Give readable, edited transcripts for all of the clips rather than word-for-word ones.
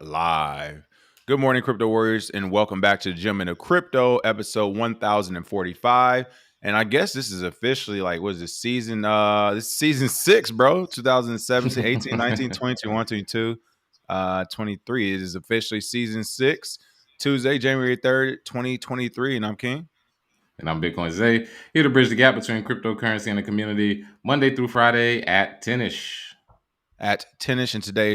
Live. Good morning, crypto warriors, and welcome back to Gemini and Crypto, episode 1045. And I guess this is officially what is this season? This is season 6, bro. 2017, 18, 19, 20, 21, 22, 23. It is officially season 6. Tuesday, January 3rd, 2023. And I'm King. And I'm Bitcoin Zay, here to bridge the gap between cryptocurrency and the community, Monday through Friday at 10ish. At 10ish, and today,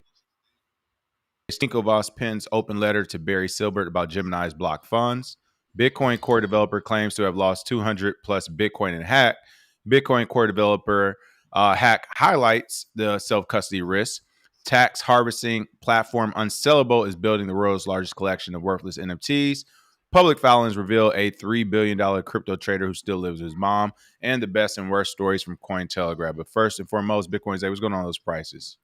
Winklevoss pens open letter to Barry Silbert about Gemini's blocked funds. Bitcoin core developer claims to have lost 200 plus Bitcoin in hack. Bitcoin core developer hack highlights the self-custody risk. Tax harvesting platform Unsellable is building the world's largest collection of worthless NFTs. Public filings reveal a $3 billion crypto trader who still lives with his mom, and the best and worst stories from Cointelegraph. But first and foremost, Bitcoin's what's going on with those prices?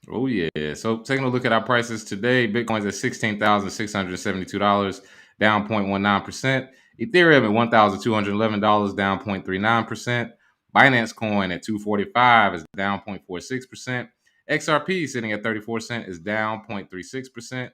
Oh, yeah. So taking a look at our prices today, Bitcoin's at $16,672, down 0.19%. Ethereum at $1,211, down 0.39%. Binance Coin at $245 is down 0.46%. XRP sitting at 34 cents is down 0.36%.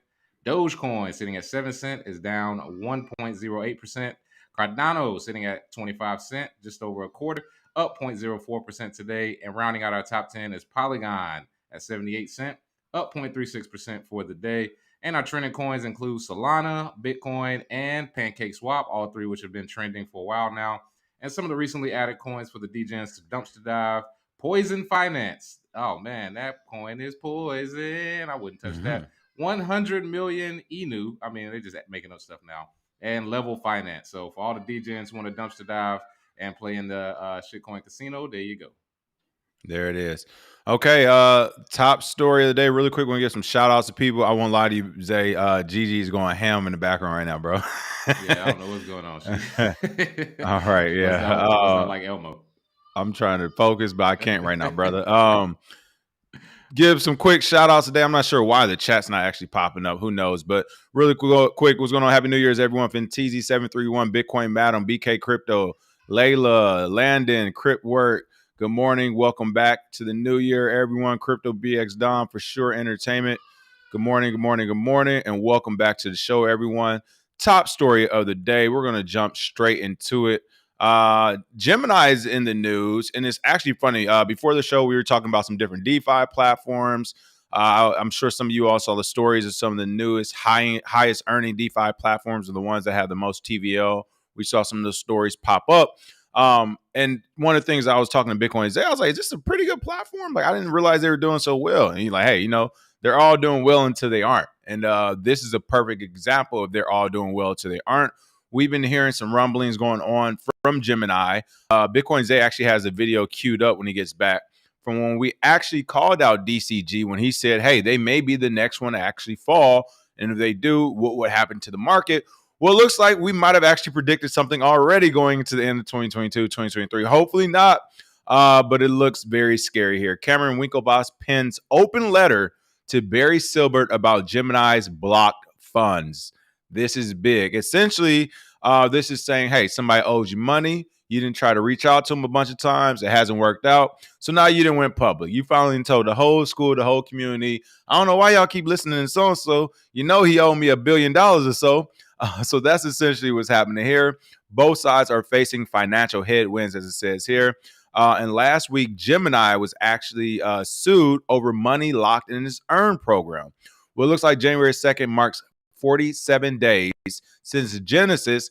Dogecoin sitting at 7 cents is down 1.08%. Cardano sitting at 25 cents, just over a quarter, up 0.04% today. And rounding out our top 10 is Polygon at 78 cents, up 0.36% for the day. And our trending coins include Solana, Bitcoin, and PancakeSwap, all three which have been trending for a while now. And some of the recently added coins for the DGens to dumpster dive. Poison Finance. Oh man, that coin is poison. I wouldn't touch that. 100 million Inu. I mean, they're just making up stuff now. And Level Finance. So for all the DGens who want to dumpster dive and play in the shitcoin casino, there you go. There it is. Okay, top story of the day. Really quick, we're gonna get some shout outs to people. I won't lie to you, Zay. Gigi's going ham in the background right now, bro. Yeah, I don't know what's going on. All right, yeah. Not like Elmo. I'm trying to focus, but I can't right now, brother. Give some quick shout outs today. I'm not sure why the chat's not actually popping up. Who knows? But really quick, what's going on? Happy New Year's, everyone. From TZ731, Bitcoin Madam, BK Crypto, Layla, Landon, Crypt Work. Good morning. Welcome back to the new year, everyone. Crypto BX Dom for sure entertainment. Good morning, good morning, good morning, and welcome back to the show, everyone. Top story of the day. We're going to jump straight into it. Gemini is in the news, and it's actually funny. Before the show, we were talking about some different DeFi platforms. I'm sure some of you all saw the stories of some of the newest, highest earning DeFi platforms and the ones that have the most TVL. We saw some of those stories pop up. And one of the things I was talking to Bitcoin Zay, I was like, is this a pretty good platform? Like, I didn't realize they were doing so well. And he's like, hey, they're all doing well until they aren't. And this is a perfect example of they're all doing well until they aren't. We've been hearing some rumblings going on from Gemini. Bitcoin Zay actually has a video queued up when he gets back from when we actually called out DCG when he said, hey, they may be the next one to actually fall. And if they do, what would happen to the market? Well, it looks like we might have actually predicted something already going into the end of 2022, 2023. Hopefully not, but it looks very scary here. Cameron Winklevoss pens open letter to Barry Silbert about Gemini's blocked funds. This is big. Essentially, this is saying, hey, somebody owes you money. You didn't try to reach out to them a bunch of times. It hasn't worked out. So now you didn't went public. You finally told the whole school, the whole community, I don't know why y'all keep listening to so-and-so. You know he owed me $1 billion or so. So that's essentially what's happening here. Both sides are facing financial headwinds, as it says here. And last week, Gemini was actually sued over money locked in his earn program. Well, it looks like January 2nd marks 47 days since Genesis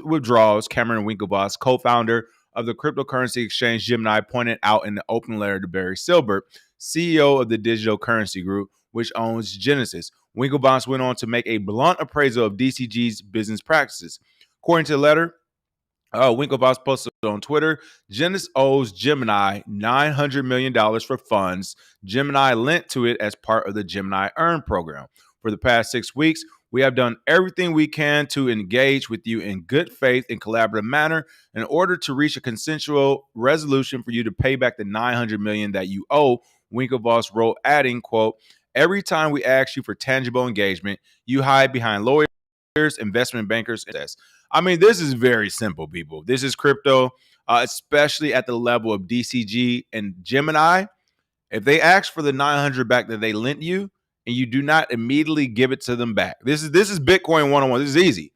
withdrawals. Cameron Winklevoss, co-founder of the cryptocurrency exchange Gemini, pointed out in the open letter to Barry Silbert, CEO of the digital currency group, which owns Genesis. Winklevoss went on to make a blunt appraisal of DCG's business practices. According to the letter, Winklevoss posted on Twitter, Genesis owes Gemini $900 million for funds Gemini lent to it as part of the Gemini Earn program. For the past 6 weeks, we have done everything we can to engage with you in good faith and collaborative manner in order to reach a consensual resolution for you to pay back the $900 million that you owe, Winklevoss wrote, adding, quote, every time we ask you for tangible engagement, you hide behind lawyers, investment bankers. I mean, this is very simple, people. This is crypto, especially at the level of DCG and Gemini. If they ask for the $900 back that they lent you, and you do not immediately give it to them back. This is Bitcoin 101. This is easy.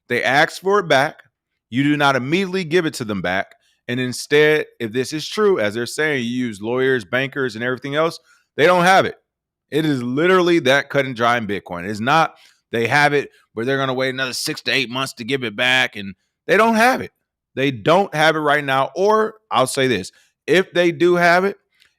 They ask for it back. You do not immediately give it to them back. And instead, if this is true, as they're saying, you use lawyers, bankers, and everything else, they don't have it. It is literally that cut and dry in Bitcoin. It's not they have it, but they're going to wait another 6 to 8 months to give it back. And they don't have it. They don't have it right now. Or I'll say this, if they do have it,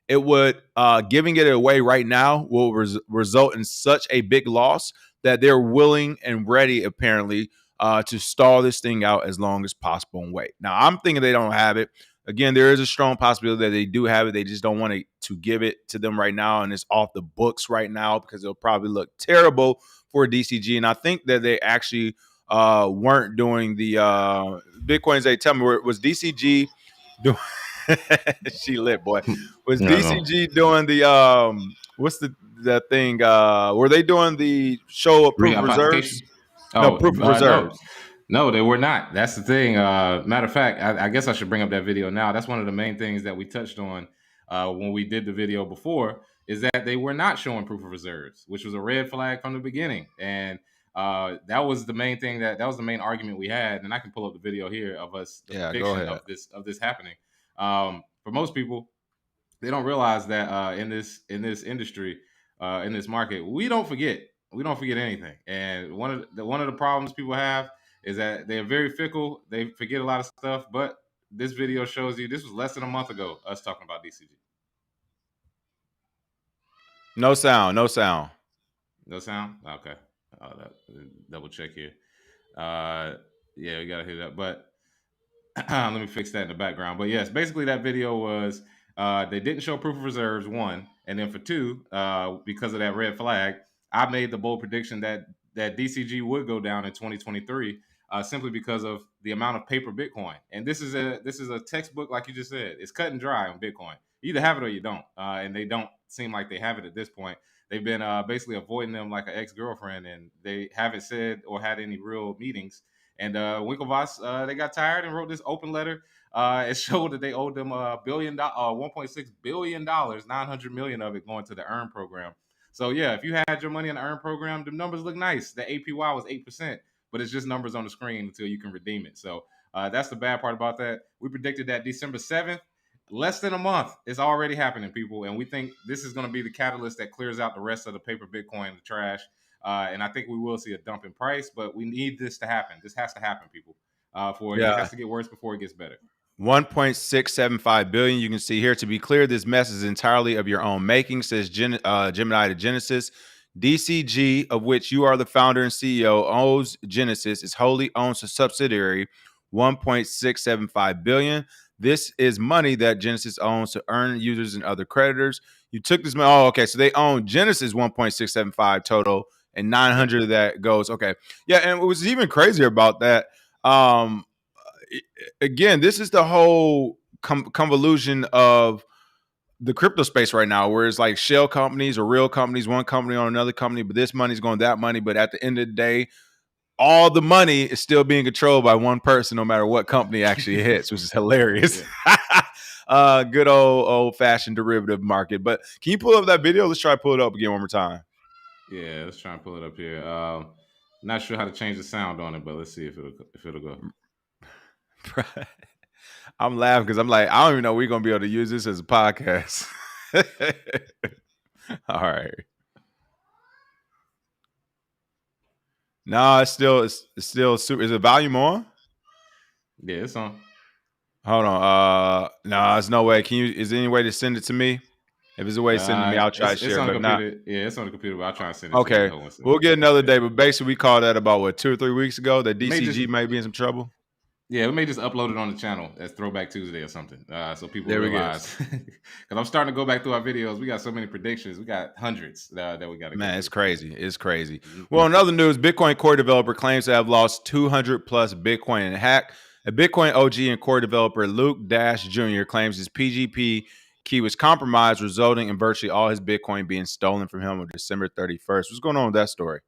it would giving it away right now will result in such a big loss that they're willing and ready, apparently, to stall this thing out as long as possible and wait. Now, I'm thinking they don't have it. Again, there is a strong possibility that they do have it. They just don't want to give it to them right now, and it's off the books right now because it'll probably look terrible for DCG. And I think that they actually weren't doing the Bitcoins. They tell me, was DCG doing? She lit, boy. Was DCG doing the what's the thing? Were they doing the show of proof of reserves? No, proof of reserves. No, they were not. That's the thing. Matter of fact, I guess I should bring up that video now. That's one of the main things that we touched on when we did the video before, is that they were not showing proof of reserves, which was a red flag from the beginning. And that was the main thing that was the main argument we had. And I can pull up the video here of us, the prediction of this happening. For most people, they don't realize that in this industry, in this market, we don't forget. We don't forget anything. And one of the problems people have is that they're very fickle. They forget a lot of stuff. But this video shows you this was less than a month ago, us talking about DCG. No sound. No sound. No sound? Okay. Double check here. Yeah, we got to hit it up. But let me fix that in the background. But yes, basically that video was they didn't show proof of reserves, one. And then for two, because of that red flag, I made the bold prediction that DCG would go down in 2023 simply because of the amount of paper Bitcoin. And this is a textbook, like you just said. It's cut and dry on Bitcoin. You either have it or you don't. And they don't seem like they have it at this point. They've been basically avoiding them like an ex-girlfriend, and they haven't said or had any real meetings. And Winklevoss, they got tired and wrote this open letter. It showed that they owed them $1.6 billion, 900 million of it going to the EARN program. So yeah, if you had your money in the EARN program, the numbers look nice. The APY was 8%, but it's just numbers on the screen until you can redeem it. So that's the bad part about that. We predicted that December 7th, less than a month. It's already happening, people. And we think this is going to be the catalyst that clears out the rest of the paper Bitcoin, the trash. And I think we will see a dump in price, but we need this to happen. This has to happen, people. It has to get worse before it gets better. 1.675 billion. You can see here, to be clear, this mess is entirely of your own making, says Gemini to Genesis. DCG, of which you are the founder and CEO, owns Genesis, is wholly owns a subsidiary, 1.675 billion. This is money that Genesis owns to earn users and other creditors. You took this money. Oh, okay. So they own Genesis 1.675 total, and 900 of that goes. Okay. Yeah. And what was even crazier about that, again, this is the whole convolution of the crypto space right now, where it's like shell companies or real companies, one company on another company, but this money's going that money. But at the end of the day, all the money is still being controlled by one person, no matter what company actually hits, which is hilarious. Good old fashioned derivative market. But can you pull up that video? Let's try to pull it up again one more time. Yeah, let's try and pull it up here. Not sure how to change the sound on it, but let's see if it'll go. I'm laughing because I'm like, I don't even know we're gonna be able to use this as a podcast. All right. No, it's still super. Is it volume on? Yeah, it's on. Hold on. No, there's no way. Is there any way to send it to me? If there's a way to send it to me, I'll try to share. But not. Yeah, it's on the computer, but I'll try and send it. Okay, to you. We'll get another day. But basically, we called that about 2 or 3 weeks ago that DCG might be in some trouble. Yeah, we may just upload it on the channel as Throwback Tuesday or something, so people realize. Because I'm starting to go back through our videos. We got so many predictions. We got hundreds that we got to. Man, it's crazy. It's crazy. Well, in other news, Bitcoin core developer claims to have lost 200 plus Bitcoin in a hack. A Bitcoin OG and core developer, Luke Dash Jr., claims his PGP key was compromised, resulting in virtually all his Bitcoin being stolen from him on December 31st. What's going on with that story?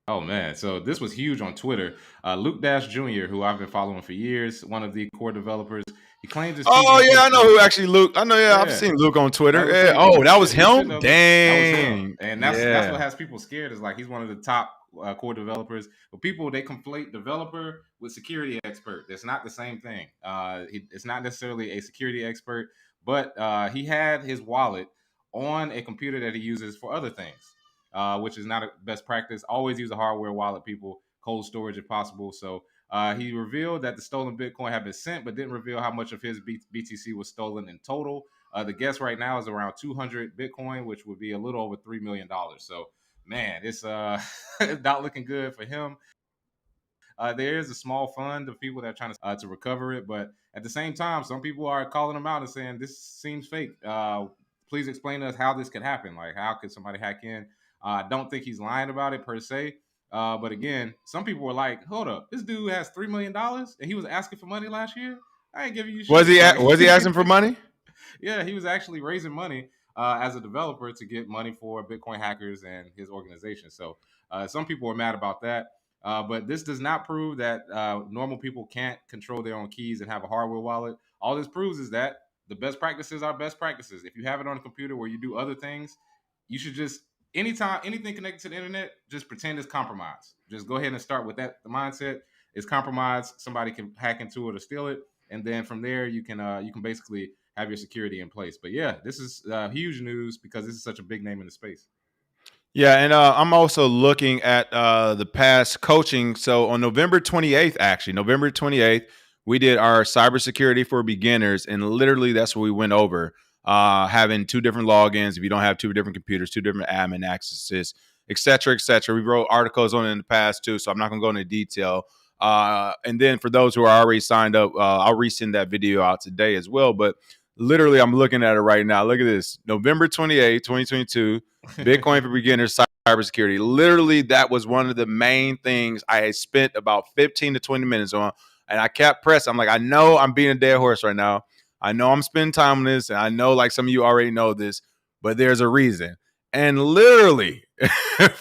Oh, man. So this was huge on Twitter. Luke Dash Jr., who I've been following for years, one of the core developers, He claims it's Oh yeah, I know TGOC. who actually Luke. I know. Yeah, I've Yeah. seen Luke on Twitter. That's what I'm Yeah. saying. Oh, You that was you should him. know this. That was him, Dang. and that's what Yeah. has people scared. Is like he's one of the top core developers. But people they conflate developer with security expert. That's not the same thing. It's not necessarily a security expert, but he had his wallet on a computer that he uses for other things, which is not a best practice. Always use a hardware wallet, people. Cold storage if possible. So he revealed that the stolen Bitcoin had been sent, but didn't reveal how much of his BTC was stolen in total. The guess right now is around 200 Bitcoin, which would be a little over $3 million. So, man, it's it's not looking good for him. There is a small fund of people that are trying to recover it, but at the same time, some people are calling him out and saying this seems fake. Please explain to us how this could happen. Like, how could somebody hack in? I don't think he's lying about it per se. But again, some people were like, "Hold up, this dude has $3 million and he was asking for money last year. I ain't giving you Was shit." he Like, was he asking for money? yeah, he was actually raising money as a developer to get money for Bitcoin hackers and his organization. So some people are mad about that. But this does not prove that normal people can't control their own keys and have a hardware wallet. All this proves is that the best practices are best practices. If you have it on a computer where you do other things, you should just anytime anything connected to the internet, just pretend it's compromised. Just go ahead and start with that. The mindset is compromised. Somebody can hack into it or steal it, and then from there you can basically have your security in place. But yeah, this is huge news because this is such a big name in the space. Yeah, and I'm also looking at the past coaching. So on November 28th, actually, November 28th, we did our cybersecurity for beginners, and literally that's what we went over. Having two different logins, if you don't have two different computers, two different admin accesses, et cetera, et cetera. We wrote articles on it in the past too, so I'm not going to go into detail. And then for those who are already signed up, I'll resend that video out today as well. But literally, I'm looking at it right now. Look at this, November 28th, 2022. Bitcoin for beginners, cybersecurity. Literally, that was one of the main things I had spent about 15 to 20 minutes on. And I kept pressing. I'm like, I know I'm being a dead horse right now. I know I'm spending time on this. And I know like some of you already know this, but there's a reason. And literally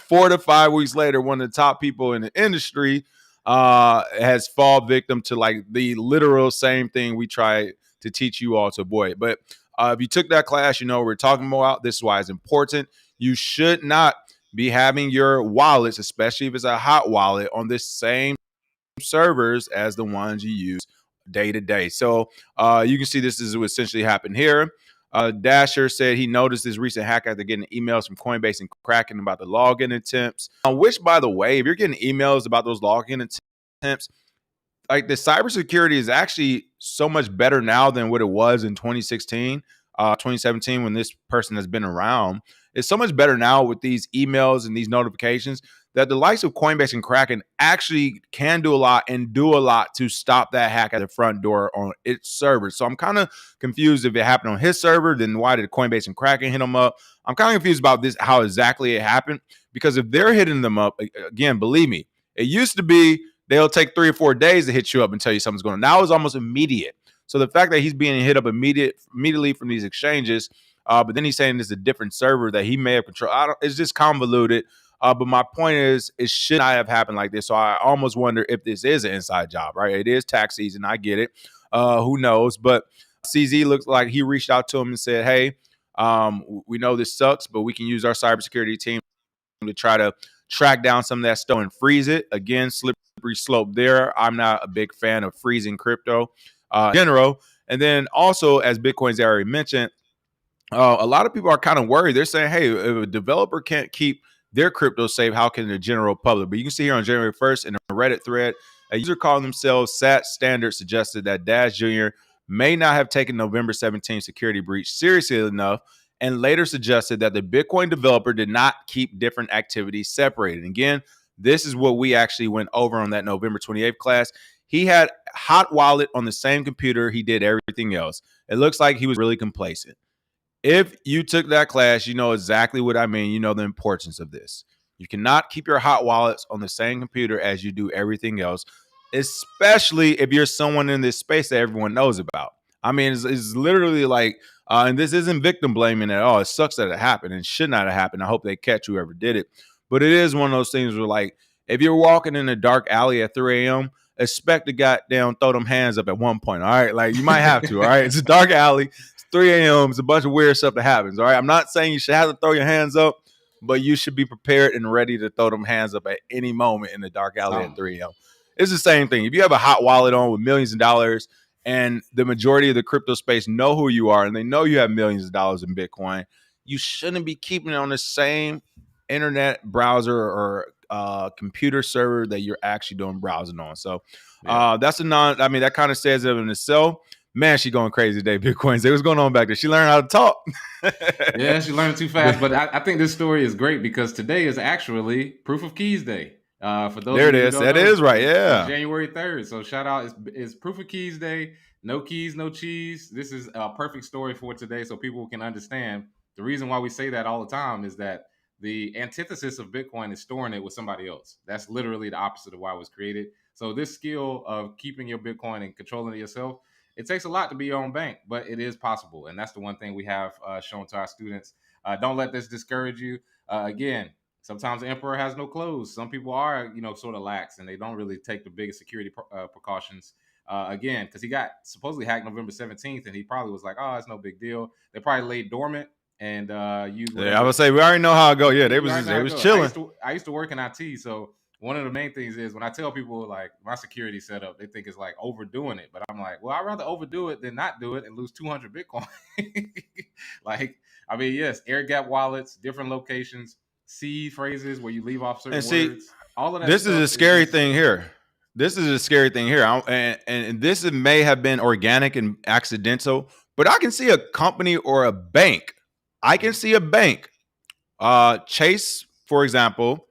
4 to 5 weeks later, one of the top people in the industry has fallen victim to like the literal same thing we try to teach you all to avoid. But if you took that class, you know what we're talking about. This is why it's important. You should not be having your wallets, especially if it's a hot wallet, on the same servers as the ones you use day to day. So you can see this is what essentially happened here. Dasher said he noticed this recent hack after getting emails from Coinbase and Kraken about the login attempts. Which, by the way, if you're getting emails about those login attempts, like the cybersecurity is actually so much better now than what it was in 2016, 2017 when this person has been around. It's so much better now with these emails and these notifications that the likes of Coinbase and Kraken actually can do a lot and do a lot to stop that hack at the front door on its server. So I'm kind of confused if it happened on his server, then why did Coinbase and Kraken hit them up? I'm kind of confused about this, how exactly it happened, because if they're hitting them up, again, believe me, it used to be they'll take 3 or 4 days to hit you up and tell you something's going on. Now it's almost immediate. So the fact that he's being hit up immediately from these exchanges, but then he's saying it's a different server that he may have controlled. It's just convoluted. But my point is, it should not have happened like this. So I almost wonder if this is an inside job, right? It is tax season. I get it. Who knows? But CZ looks like he reached out to him and said, hey, we know this sucks, but we can use our cybersecurity team to try to track down some of that stuff and freeze it. Again, slippery slope there. I'm not a big fan of freezing crypto in general. And then also, as Bitcoin's already mentioned, a lot of people are kind of worried. They're saying, hey, if a developer can't keep their crypto safe, how can the general public? But you can see here on January 1st in a Reddit thread, a user calling themselves SAT Standard suggested that Dash Jr. may not have taken November 17th security breach seriously enough, and later suggested that the Bitcoin developer did not keep different activities separated. Again, this is what we actually went over on that November 28th class. He had hot wallet on the same computer he did everything else. It looks like he was really complacent. If you took that class, you know exactly what I mean. You know the importance of this. You cannot keep your hot wallets on the same computer as you do everything else, especially if you're someone in this space that everyone knows about. I mean, it's literally like, and this isn't victim blaming at all. It sucks that it happened and should not have happened. I hope they catch whoever did it. But it is one of those things where, like, if you're walking in a dark alley at 3 a.m., expect to goddamn throw them hands up at one point. All right, like you might have to. All right, it's a dark alley. It's 3 a.m. It's a bunch of weird stuff that happens. All right, I'm not saying you should have to throw your hands up, but you should be prepared and ready to throw them hands up at any moment in the dark alley at 3 a.m. It's the same thing. If you have a hot wallet on with millions of dollars, and the majority of the crypto space know who you are, and they know you have millions of dollars in Bitcoin, you shouldn't be keeping it on the same internet browser or computer server that you're actually doing browsing on. So that's that kind of says it in itself. Man, she going crazy today, Bitcoin. What's going on back there? She learned how to talk. Yeah, she learned too fast. But I think this story is great because today is actually Proof of Keys Day. For those there it is. That is right. Yeah. January 3rd. So shout out. It's Proof of Keys Day. No keys, no cheese. This is a perfect story for today so people can understand. The reason why we say that all the time is that the antithesis of Bitcoin is storing it with somebody else. That's literally the opposite of why it was created. So this skill of keeping your Bitcoin and controlling it yourself, it takes a lot to be your own bank, but it is possible. And that's the one thing we have shown to our students. Don't let this discourage you. Again, sometimes the emperor has no clothes. Some people are, sort of lax and they don't really take the biggest security precautions. Again, because he got supposedly hacked November 17th and he probably was like, oh, it's no big deal. They probably laid dormant and used. Yeah, I would say we already know how it go. Yeah, they was chilling. I used to work in IT, so one of the main things is when I tell people like my security setup, they think it's like overdoing it, but I'm like, well, I'd rather overdo it than not do it and lose 200 Bitcoin. Yes, air gap wallets, different locations, seed phrases where you leave off certain words. All of that. This is a scary thing here. This is a scary thing here, and this may have been organic and accidental, but I can see a company or a bank. I can see a bank, Chase, for example,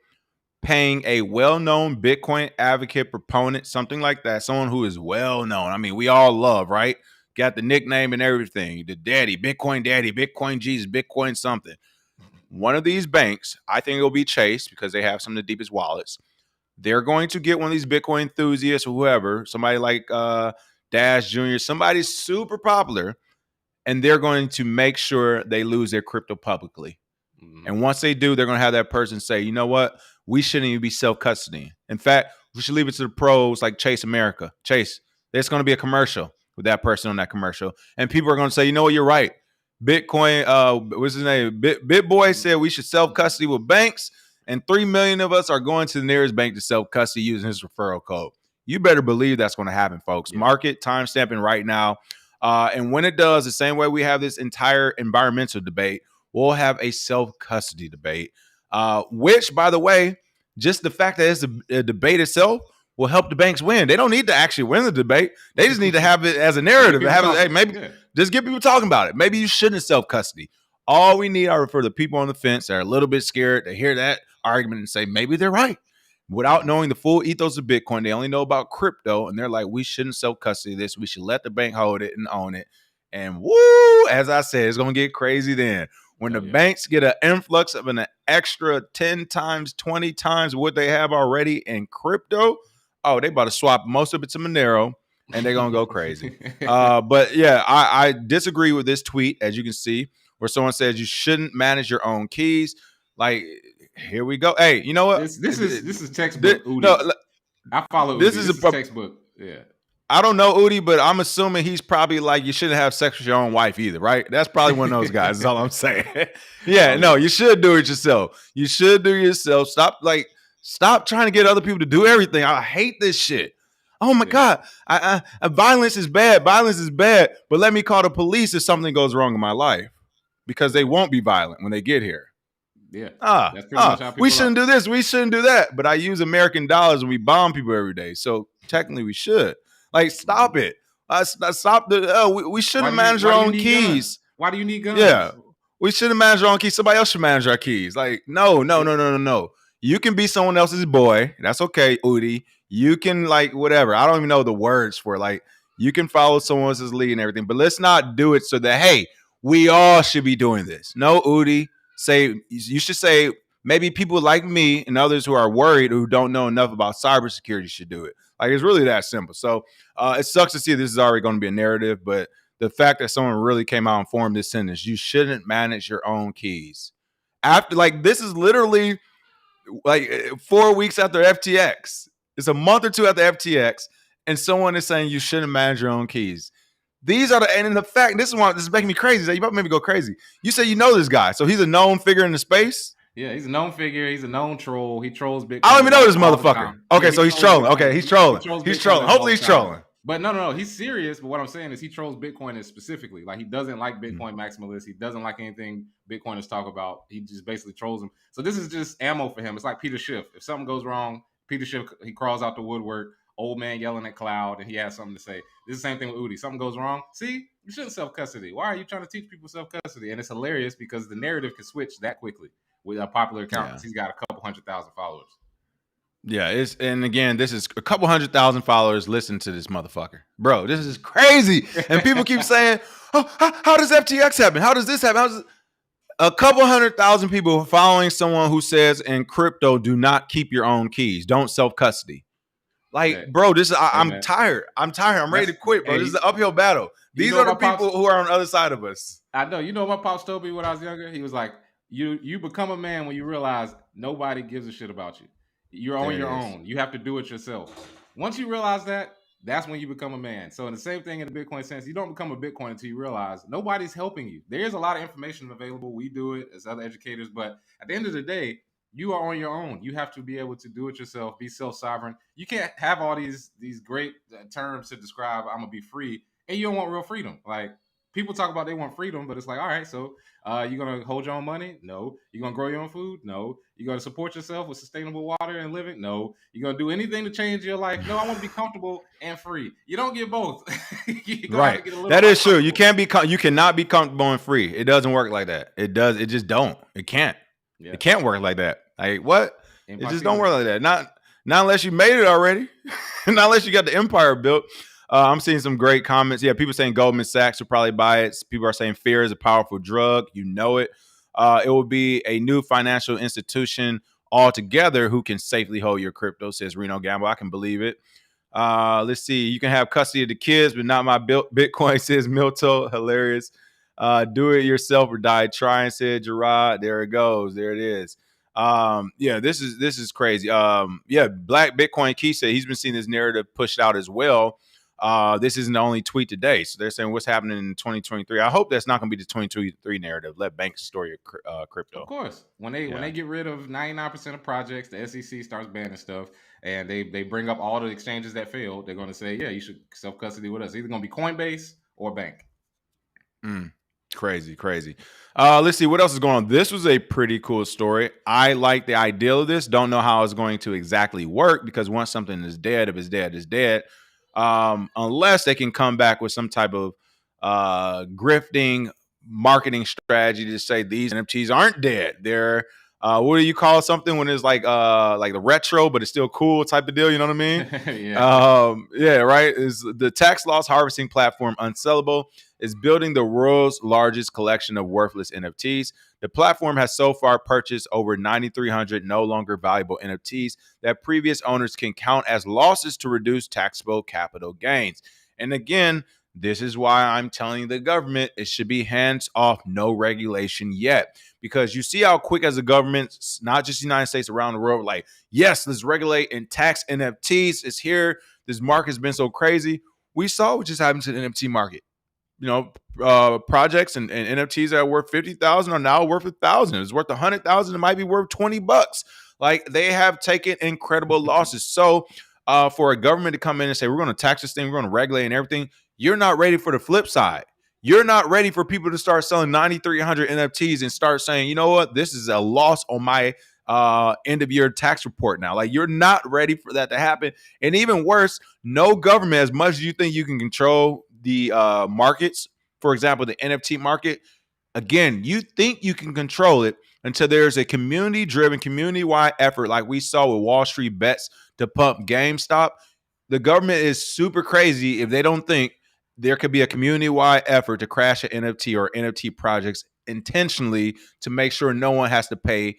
paying a well-known Bitcoin advocate, proponent, something like that, someone who is well-known. I mean, we all love, right? Got the nickname and everything. The Daddy, Bitcoin Jesus, Bitcoin something. One of these banks, I think it'll be Chase because they have some of the deepest wallets. They're going to get one of these Bitcoin enthusiasts or whoever, somebody like Dash Jr., somebody super popular, and they're going to make sure they lose their crypto publicly. Mm-hmm. And once they do, they're going to have that person say, you know what? We shouldn't even be self-custody. In fact, we should leave it to the pros like Chase America. Chase, there's going to be a commercial with that person on that commercial. And people are going to say, you know what? You're right. Bitcoin, what's his name? BitBoy said we should self-custody with banks. And 3 million of us are going to the nearest bank to self-custody using his referral code. You better believe that's going to happen, folks. Yeah. Market timestamping right now. And when it does, the same way we have this entire environmental debate, we'll have a self-custody debate, which, by the way, just the fact that it's a debate itself will help the banks win. They don't need to actually win the debate. They just need to have it as a narrative. Just get people talking about it. Maybe you shouldn't self-custody. All we need are for the people on the fence that are a little bit scared to hear that argument and say, maybe they're right. Without knowing the full ethos of Bitcoin, they only know about crypto, and they're like, we shouldn't self-custody this. We should let the bank hold it and own it. And woo, as I said, it's going to get crazy then. When the banks get an influx of an extra 10 times, 20 times what they have already in crypto, they about to swap most of it to Monero, and they're going to go crazy. But yeah, I disagree with this tweet, as you can see, where someone says you shouldn't manage your own keys. Like, here we go. Hey, you know what? This is textbook. No, I follow. This is a textbook. Yeah. I don't know Udi, but I'm assuming he's probably like, you shouldn't have sex with your own wife either, right? That's probably one of those guys. Is all I'm saying. No, you should do it yourself. You should do it yourself. Stop trying to get other people to do everything. I hate this shit. Oh my God. Violence is bad. Violence is bad. But let me call the police if something goes wrong in my life, because they won't be violent when they get here. Yeah. That's pretty much how people we shouldn't do this. We shouldn't do that. But I use American dollars and we bomb people every day. So technically we should. Like, stop it. Stop we shouldn't manage our own keys. Why do you need guns? Yeah. We shouldn't manage our own keys. Somebody else should manage our keys. Like, no. You can be someone else's boy. That's okay, Udi. You can, like, whatever. I don't even know the words for it. Like, you can follow someone else's lead and everything. But let's not do it so that, hey, we all should be doing this. No, Udi. You should say maybe people like me and others who are worried, who don't know enough about cybersecurity, should do it. Like, it's really that simple. So it sucks to see this is already going to be a narrative, but the fact that someone really came out and formed this sentence, you shouldn't manage your own keys. After, like, this is literally like 4 weeks after FTX. It's a month or two after FTX, and someone is saying you shouldn't manage your own keys. These are and in the fact, this is making me crazy. You about to make me go crazy. You say you know this guy, so he's a known figure in the space. Yeah, he's a known figure. He's a known troll. He trolls Bitcoin. I don't even know this motherfucker. Okay, so he's trolling. Okay, he's trolling. He's trolling. Hopefully he's trolling. But no, he's serious. But what I'm saying is he trolls Bitcoiners specifically. Like, he doesn't like Bitcoin maximalists. He doesn't like anything Bitcoiners talk about. He just basically trolls them. So this is just ammo for him. It's like Peter Schiff. If something goes wrong, Peter Schiff, he crawls out the woodwork, old man yelling at cloud, and he has something to say. This is the same thing with Udi. Something goes wrong. See, you shouldn't self-custody. Why are you trying to teach people self-custody? And it's hilarious because the narrative can switch that quickly with a popular account. Yeah. He's got a couple 100,000 followers. Yeah, and again, this is a couple 100,000 followers. Listen to this motherfucker, bro. This is crazy. And people keep saying, "Oh, how does FTX happen? How does this happen?" A couple 100,000 people following someone who says in crypto, "Do not keep your own keys. Don't self custody." Like, bro, this is I'm tired. I'm ready to quit, bro. This is an uphill battle. These are the people who are on the other side of us. I know. You know what my pops told me when I was younger? He was like, "You become a man when you realize nobody gives a shit about you. You're on your own. You have to do it yourself. Once you realize that, that's when you become a man." So in the same thing in the Bitcoin sense, you don't become a Bitcoin until you realize nobody's helping you. There's a lot of information available. We do it as other educators, but at the end of the day, you are on your own. You have to be able to do it yourself, be self-sovereign. You can't have all these great terms to describe I'm gonna be free, and you don't want real freedom. Like, people talk about they want freedom, but it's like, all right, so you're going to hold your own money? No. You're going to grow your own food? No. You're going to support yourself with sustainable water and living? No. You're going to do anything to change your life? No, I want to be comfortable and free. You don't get both. Right. That is true. You cannot be comfortable and free. It doesn't work like that. It just don't. It can't. Yeah. It can't work like that. Like, what? It just don't work like that. Not unless you made it already. Not unless you got the empire built. I'm seeing some great comments. Yeah, people saying Goldman Sachs will probably buy it. People are saying fear is a powerful drug. You know it. It will be a new financial institution altogether who can safely hold your crypto, says Reno Gamble. I can believe it. Let's see. You can have custody of the kids, but not my Bitcoin, says Milto. Hilarious. Do it yourself or die trying, said Gerard. There it goes. There it is. Yeah, this is crazy. Yeah, Black Bitcoin Key said he's been seeing this narrative pushed out as well. This isn't the only tweet today. So they're saying what's happening in 2023. I hope that's not going to be the 2023 narrative. Let banks store your crypto. Of course. When they get rid of 99% of projects, the SEC starts banning stuff, and they bring up all the exchanges that failed. They're going to say, yeah, you should self-custody with us. It's either going to be Coinbase or bank. Crazy. Let's see what else is going on. This was a pretty cool story. I like the idea of this. Don't know how it's going to exactly work, because once something is dead, if it's dead, it's dead. Unless they can come back with some type of grifting marketing strategy to say these NFTs aren't dead. They're what do you call something when it's like the retro, but it's still cool type of deal? You know what I mean? Yeah, right. Is the tax loss harvesting platform Unsellable is building the world's largest collection of worthless NFTs. The platform has so far purchased over 9,300 no longer valuable NFTs that previous owners can count as losses to reduce taxable capital gains. And again, this is why I'm telling the government it should be hands off, no regulation yet. Because you see how quick as the government, not just the United States, around the world, like, yes, let's regulate and tax NFTs. It's here. This market has been so crazy. We saw what just happened to the NFT market. You know, projects and NFTs that are worth 50,000 are now worth 1,000. It's worth 100,000. It might be worth $20. Like, they have taken incredible losses. So for a government to come in and say, we're going to tax this thing, we're going to regulate and everything, you're not ready for the flip side. You're not ready for people to start selling 9,300 NFTs and start saying, you know what, this is a loss on my end of year tax report now. Like, you're not ready for that to happen. And even worse, no government, as much as you think you can control the markets, for example, the NFT market, again, you think you can control it until there's a community-driven, community-wide effort like we saw with Wall Street bets to pump GameStop. The government is super crazy if they don't think there could be a community-wide effort to crash an NFT or NFT projects intentionally to make sure no one has to pay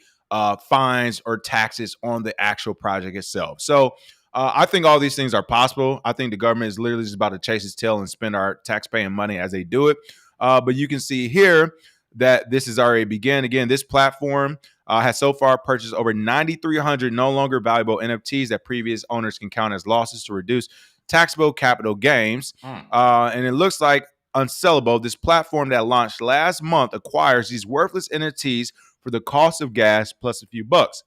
fines or taxes on the actual project itself. So I think all these things are possible. I think the government is literally just about to chase its tail and spend our taxpaying money as they do it. But you can see here that this has already begun. Again, this platform has so far purchased over 9,300 no longer valuable NFTs that previous owners can count as losses to reduce taxable capital gains. And it looks like Unsellable, this platform that launched last month, acquires these worthless NFTs for the cost of gas plus a few bucks.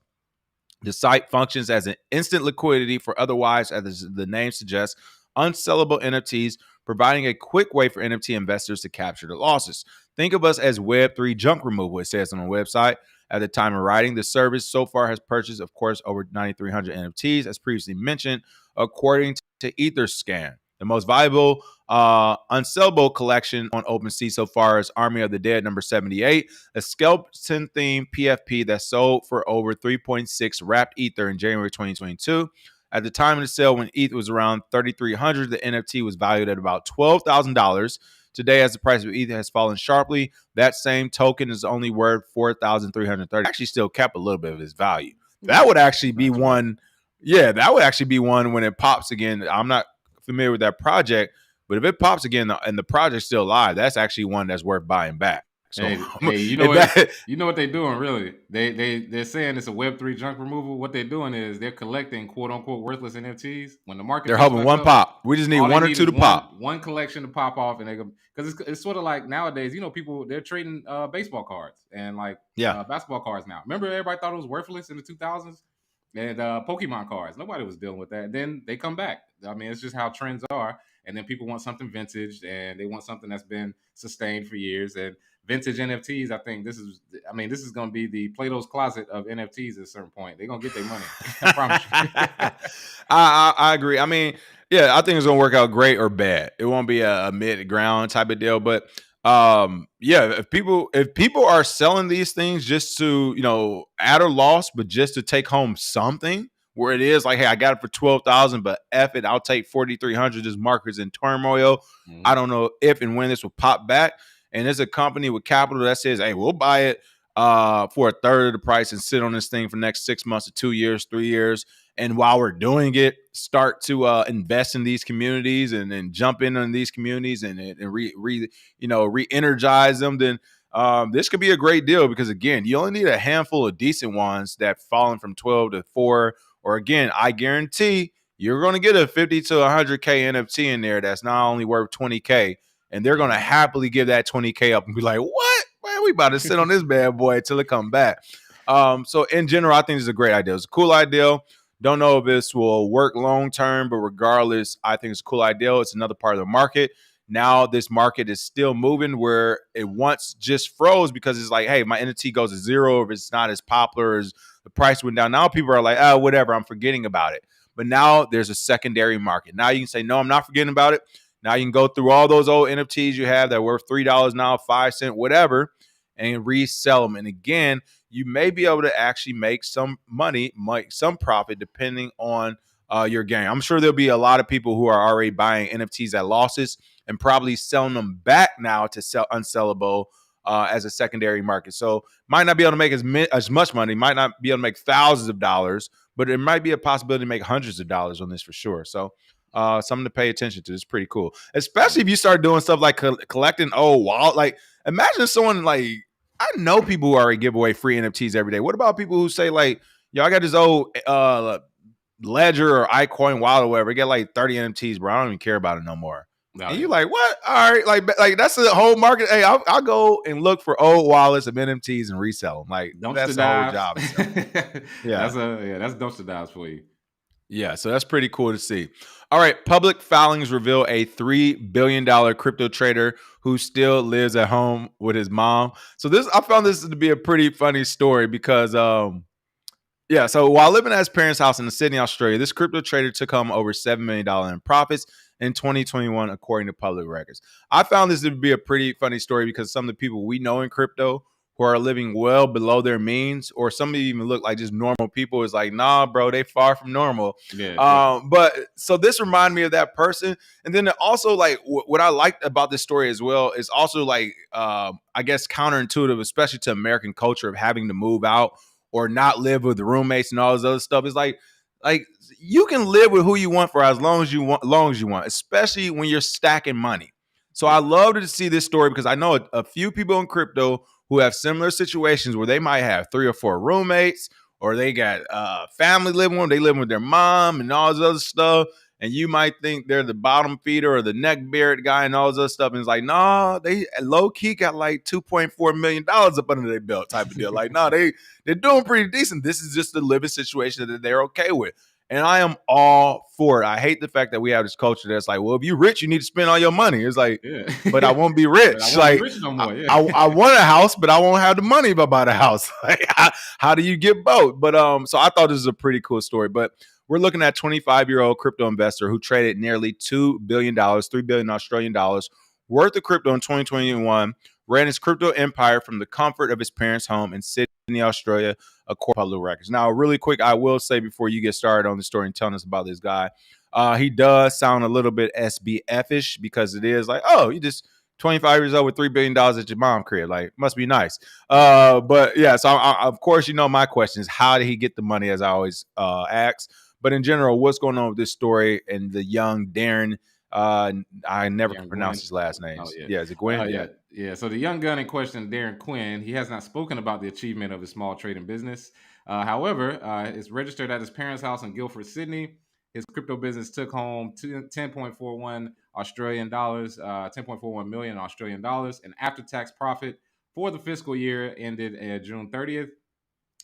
The site functions as an instant liquidity for otherwise, as the name suggests, unsellable NFTs, providing a quick way for NFT investors to capture the losses. Think of us as Web3 junk removal, it says on the website. At the time of writing, the service so far has purchased, of course, over 9,300 NFTs, as previously mentioned, according to Etherscan. The most valuable unsellable collection on OpenSea so far is Army of the Dead number 78, a skeleton-themed PFP that sold for over 3.6 wrapped Ether in January 2022. At the time of the sale, when ETH was around 3,300, the NFT was valued at about $12,000. Today, as the price of ETH has fallen sharply, that same token is only worth 4,330. Actually, still kept a little bit of its value. That would actually be one. Yeah, that would actually be one when it pops again. I'm not familiar with that project, but if it pops again and the project's still live, that's actually one that's worth buying back. So, hey, you know what they're doing, really? They're saying it's a Web3 junk removal. What they're doing is they're collecting quote unquote worthless NFTs. When the market, they're hoping one pop. We just need one or two to pop. One collection to pop off, and they go, because it's sort of like nowadays. You know, people they're trading baseball cards and basketball cards now. Remember, everybody thought it was worthless in the 2000s, and Pokemon cards. Nobody was dealing with that. Then they come back. I mean, it's just how trends are. And then people want something vintage, and they want something that's been sustained for years. And vintage NFTs, I think this is going to be the Plato's closet of NFTs at a certain point. They're going to get their money. I promise you. I agree. I mean, yeah, I think it's going to work out great or bad. It won't be a mid-ground type of deal. But if people are selling these things just to, add or loss, but just to take home something, where it is like, hey, I got it for 12,000, but F it, I'll take 4,300. This market's in turmoil. Mm-hmm. I don't know if and when this will pop back. And there's a company with capital that says, hey, we'll buy it for a third of the price and sit on this thing for the next 6 months to 2 years, 3 years. And while we're doing it, start to invest in these communities and jump in on these communities and re-energize them. Then this could be a great deal because, again, you only need a handful of decent ones that fallen from 12 to 4. Or again, I guarantee you're going to get a 50 to 100K NFT in there that's not only worth 20K, and they're going to happily give that 20K up and be like, what? Man, we about to sit on this bad boy until it come back. So in general, I think it's a great idea. It's a cool idea. Don't know if this will work long term, but regardless, I think it's a cool idea. It's another part of the market. Now this market is still moving where it once just froze because it's like, hey, my NFT goes to zero if it's not as popular as the price went down. Now people are like, oh, whatever, I'm forgetting about it. But now there's a secondary market. Now you can say, no, I'm not forgetting about it. Now you can go through all those old NFTs you have that are worth $3 now, 5 cents, whatever, and resell them. And again, you may be able to actually make some money, make some profit depending on your game. I'm sure there'll be a lot of people who are already buying NFTs at losses and probably selling them back now to sell unsellable as a secondary market. So might not be able to make as much money, might not be able to make thousands of dollars, but it might be a possibility to make hundreds of dollars on this for sure. So something to pay attention to. It's pretty cool, especially if you start doing stuff like collecting old wallet. Like imagine someone like, I know people who already give away free NFTs every day. What about people who say like, yo, I got this old Ledger or iCoin wallet or whatever. I got like 30 NFTs, bro. I don't even care about it no more. No, and you're like, what? All right, like that's the whole market. Hey, I'll go and look for old wallets of NFTs and resell them. Like that's the whole job. That's dumpster dives for you. Yeah, so that's pretty cool to see. All right, public filings reveal a $3 billion crypto trader who still lives at home with his mom. So I found this to be a pretty funny story because, so while living at his parents' house in Sydney, Australia, this crypto trader took home over $7 million in profits in 2021, according to public records. I found this to be a pretty funny story because some of the people we know in crypto who are living well below their means, or some even look like just normal people, is like, nah, bro, they far from normal. But so this reminded me of that person. And then also like what I liked about this story as well is also like, I guess counterintuitive, especially to American culture of having to move out or not live with the roommates and all this other stuff. Is like you can live with who you want for as long as you want, especially when you're stacking money. So I love to see this story because I know a few people in crypto who have similar situations where they might have 3 or 4 roommates, or they got family living with them, they live with their mom and all this other stuff. And you might think they're the bottom feeder or the neck beard guy and all this other stuff. And it's like, no, they low key got like $2.4 million up under their belt type of deal. Like, no, they're doing pretty decent. This is just the living situation that they're okay with. And I am all for it. I hate the fact that we have this culture that's like, well, if you're rich, you need to spend all your money. It's like, but I won't be rich. Like, rich no more. Yeah. I want a house, but I won't have the money if I buy the house. Like, how do you get both? But so I thought this was a pretty cool story. But we're looking at a 25-year-old crypto investor who traded nearly $2 billion, $3 billion Australian dollars worth of crypto in 2021, ran his crypto empire from the comfort of his parents' home in Sydney, Australia, according to public records. Now, really quick, I will say before you get started on the story and telling us about this guy, he does sound a little bit SBF-ish because it is like, oh, you just 25 years old with $3 billion at your mom crib. Like, must be nice. But yeah, so of course, you know, my question is, how did he get the money, as I always ask? But in general, what's going on with this story and the young Darren? I never can pronounce his last name. Oh, yeah, is it Gwynn? Yeah. So the young gun in question, Darren Quinn, he has not spoken about the achievement of his small trading business. However, it's registered at his parents' house in Guildford, Sydney. His crypto business took home 10.41 Australian dollars, 10.41 million Australian dollars, an after-tax profit for the fiscal year ended June 30th.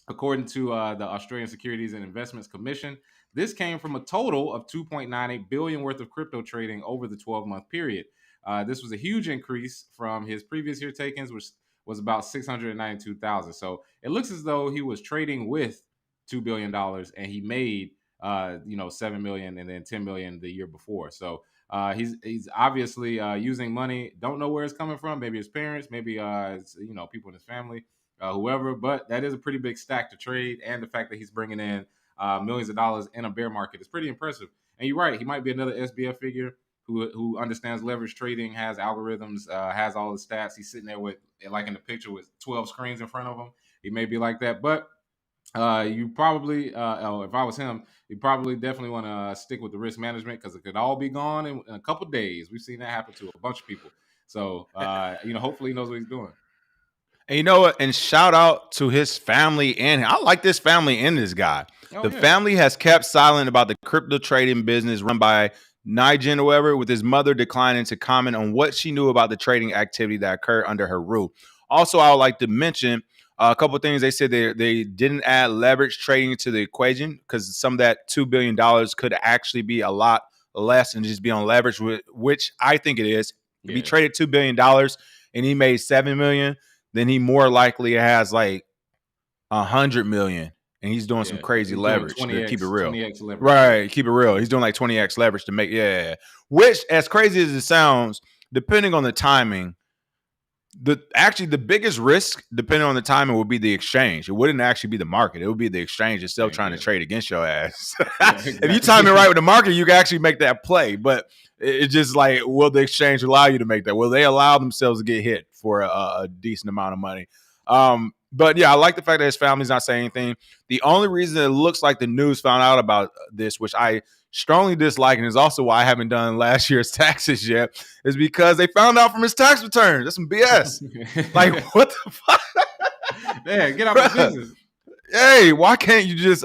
According to the Australian Securities and Investments Commission, this came from a total of 2.98 billion worth of crypto trading over the 12-month period. This was a huge increase from his previous year takings, which was about 692,000. So it looks as though he was trading with $2 billion and he made 7 million and then 10 million the year before. So he's obviously using money. Don't know where it's coming from. Maybe his parents, maybe people in his family, whoever. But that is a pretty big stack to trade, and the fact that he's bringing in millions of dollars in a bear market is pretty impressive. And you're right, he might be another SBF figure who understands leverage trading, has algorithms, has all the stats. He's sitting there with, like in the picture, with 12 screens in front of him. He may be like that, but you probably, if I was him, you probably definitely want to stick with the risk management because it could all be gone in a couple of days. We've seen that happen to a bunch of people. So, hopefully he knows what he's doing. And you know what? And shout out to his family. And I like this family and this guy. The family has kept silent about the crypto trading business run by Nigel or whatever, with his mother declining to comment on what she knew about the trading activity that occurred under her roof. Also, I would like to mention a couple of things. They said they didn't add leverage trading to the equation because some of that $2 billion could actually be a lot less and just be on leverage, which I think it is. If he traded $2 billion and he made $7 million, then he more likely has like 100 million and he's doing some crazy leverage to keep it real. 20x leverage. Right, keep it real. He's doing like 20x leverage to make, which, as crazy as it sounds, depending on the timing, the biggest risk, depending on the timing, would be the exchange. It wouldn't actually be the market. It would be the exchange itself trying to trade against your ass. Exactly. If you time it right with the market, you can actually make that play. But it's just like, will the exchange allow you to make that? Will they allow themselves to get hit for a decent amount of money? But yeah, I like the fact that his family's not saying anything. The only reason it looks like the news found out about this, which I strongly dislike, and is also why I haven't done last year's taxes yet, is because they found out from his tax returns. That's some BS. Like, what the fuck? Yeah, get out of business. Hey, why can't you just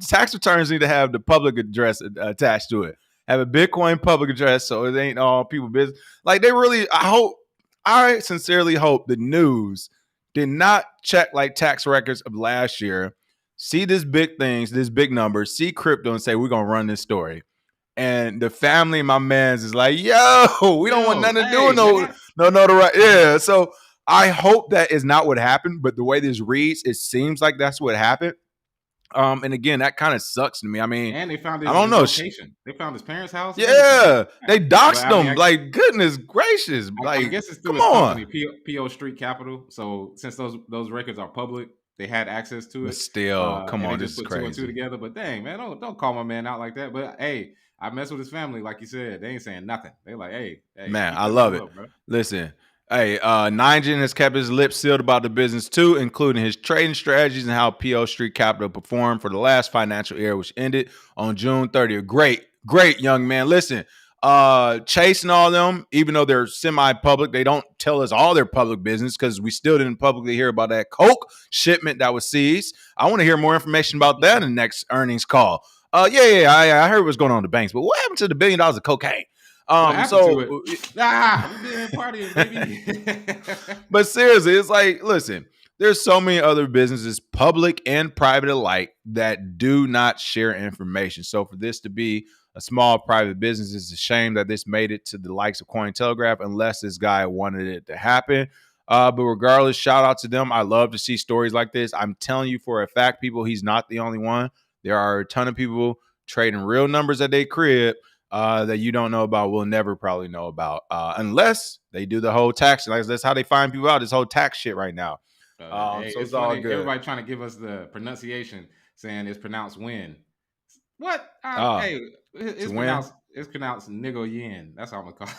tax returns need to have the public address attached to it? Have a Bitcoin public address so it ain't all people business. Like, they really, I sincerely hope the news did not check like tax records of last year, see this big things, this big numbers, see crypto and say, we're going to run this story. And the family and my mans is like, yo, we don't want nothing to do with no notoriety. Yeah. So I hope that is not what happened. But the way this reads, it seems like that's what happened. And again, that kind of sucks to me. I mean, and they found his location. They found his parents' house. Yeah, they doxed them. Like, goodness gracious! Like, I guess it's through his company, PO Street Capital. So since those records are public, they had access to it. But still, come on, this is crazy. 2 and 2 together, but dang, man, don't call my man out like that. But hey, I mess with his family, like you said. They ain't saying nothing. They like, hey man, I love it. Listen. Hey, Nigel has kept his lips sealed about the business too, including his trading strategies and how PO Street Capital performed for the last financial year, which ended on June 30th. Great young man. Listen, Chase and all them, even though they're semi-public, they don't tell us all their public business because we still didn't publicly hear about that Coke shipment that was seized. I want to hear more information about that in the next earnings call. I heard what's going on in the banks, but what happened to the $1 billion of cocaine? What happened to it? We've been partying, baby. But seriously, it's like, listen, there's so many other businesses, public and private alike, that do not share information. So for this to be a small private business, it's a shame that this made it to the likes of Cointelegraph, unless this guy wanted it to happen. But regardless, shout out to them. I love to see stories like this. I'm telling you for a fact, people, he's not the only one. There are a ton of people trading real numbers at their crib that you don't know about, will never probably know about, unless they do the whole tax. Like, that's how they find people out, this whole tax shit right now. So it's all good. Everybody trying to give us the pronunciation, saying it's pronounced win. What? Hey, it's pronounced nigga yen. That's how I'm gonna call